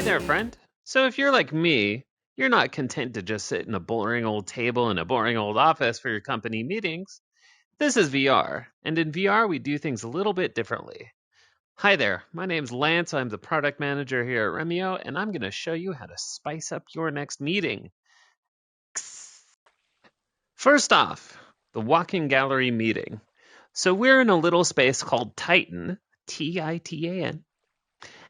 there, friend. So if you're like me, you're not content to just sit in a boring old table in a boring old office for your company meetings. This is VR, and in VR we do things a little bit differently. Hi there, my name's Lance. I'm the product manager here at Remio, and I'm going to show you how to spice up your next meeting. First off, the walking gallery meeting. So we're in a little space called Titan, Titan.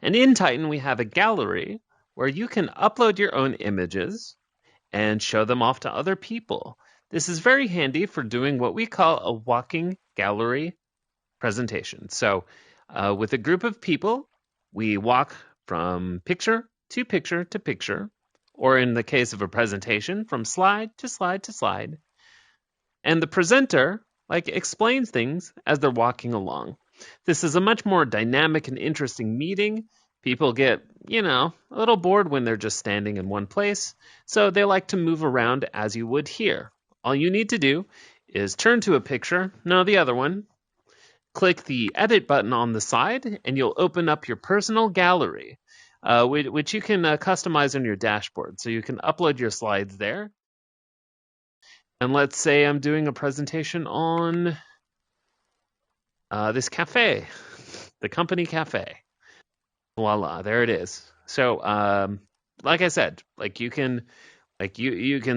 And in Titan, we have a gallery where you can upload your own images and show them off to other people. This is very handy for doing what we call a walking gallery presentation. So, with a group of people, we walk from picture to picture to picture, or in the case of a presentation, from slide to slide to slide. And the presenter explains things as they're walking along. This is a much more dynamic and interesting meeting. People get, a little bored when they're just standing in one place, so they like to move around as you would here. All you need to do is turn to a picture, no, the other one, click the edit button on the side, and you'll open up your personal gallery, which you can customize on your dashboard. So you can upload your slides there. And let's say I'm doing a presentation on this cafe, the company cafe. Voila, there it is. So, like I said, you can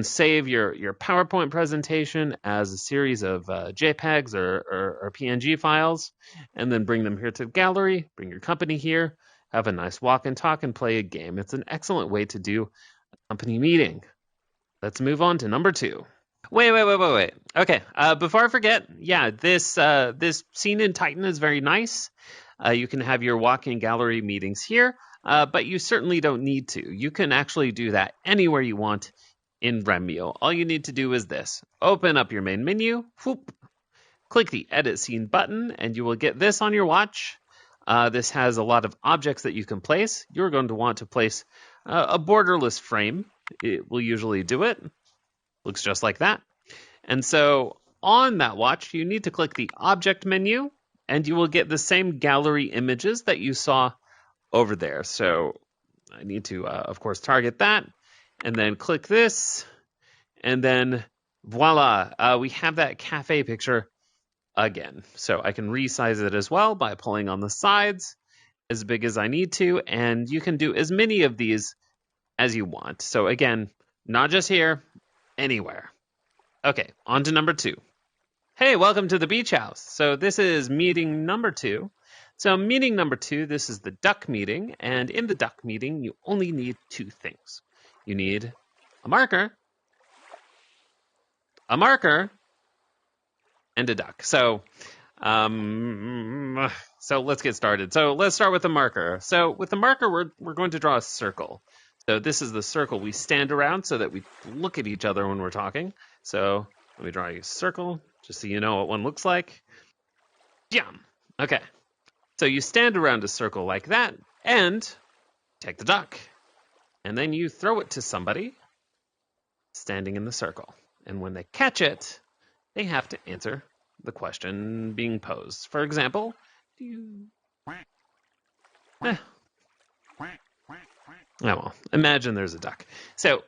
save your PowerPoint presentation as a series of JPEGs or PNG files, and then bring them here to the gallery. Bring your company here, have a nice walk and talk, and play a game. It's an excellent way to do a company meeting. Let's move on to number 2. Wait. Okay, before I forget, this scene in Titan is very nice. You can have your walking gallery meetings here, but you certainly don't need to. You can actually do that anywhere you want in Remio. All you need to do is this. Open up your main menu, whoop, click the Edit Scene button, and you will get this on your watch. This has a lot of objects that you can place. You're going to want to place a borderless frame. It will usually do it. Looks just like that. And so on that watch, you need to click the Object menu, and you will get the same gallery images that you saw over there. So I need to, of course, target that, and then click this, and then voila, we have that cafe picture again. So I can resize it as well by pulling on the sides as big as I need to, and you can do as many of these as you want. So again, not just here, anywhere. Okay, on to number 2. Hey, welcome to the beach house. So this is meeting number 2. So meeting number 2, this is the duck meeting. And in the duck meeting, you only need 2 things. You need a marker, and a duck. So let's get started. So let's start with the marker. So with the marker, we're going to draw a circle. So this is the circle we stand around so that we look at each other when we're talking. So let me draw a circle just so you know what one looks like. Yum. Okay. So you stand around a circle like that and take the duck. And then you throw it to somebody standing in the circle. And when they catch it, they have to answer the question being posed. For example, do you... Oh, well, imagine there's a duck. So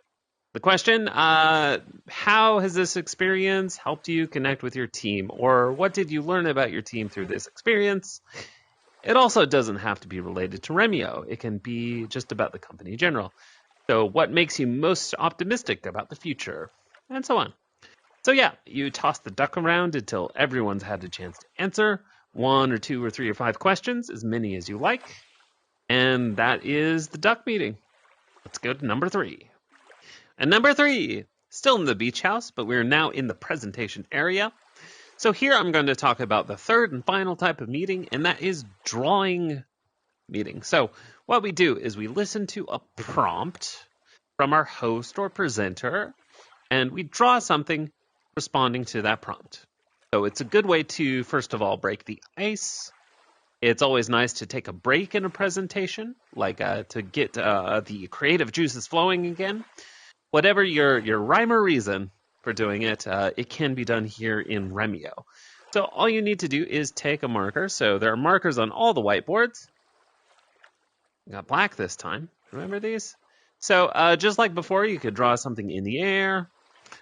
the question, how has this experience helped you connect with your team? Or what did you learn about your team through this experience? It also doesn't have to be related to Remio. It can be just about the company in general. So what makes you most optimistic about the future? And so on. So yeah, you toss the duck around until everyone's had a chance to answer 1 or 2 or 3 or 5 questions, as many as you like. And that is the duck meeting. Let's go to number 3. And number 3, still in the beach house, but we're now in the presentation area. So here I'm going to talk about the third and final type of meeting, and that is drawing meeting. So what we do is we listen to a prompt from our host or presenter, and we draw something responding to that prompt. So it's a good way to, first of all, break the ice. It's always nice to take a break in a presentation, to get the creative juices flowing again. Whatever your rhyme or reason for doing it, it can be done here in Remio. So all you need to do is take a marker. So there are markers on all the whiteboards. I got black this time. Remember these? So just like before, you could draw something in the air,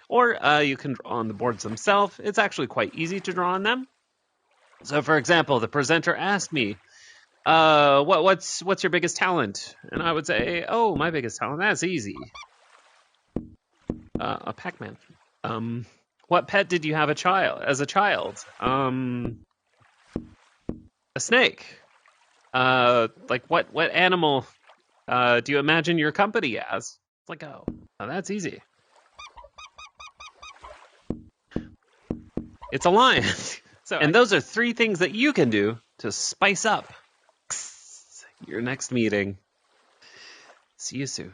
or you can draw on the boards themselves. It's actually quite easy to draw on them. So, for example, the presenter asked me, what's your biggest talent? And I would say, oh, my biggest talent, that's easy. A Pac-Man. What pet did you have as a child? A snake. Like what animal do you imagine your company as? It's like, oh, that's easy. It's a lion. And those are 3 things that you can do to spice up your next meeting. See you soon.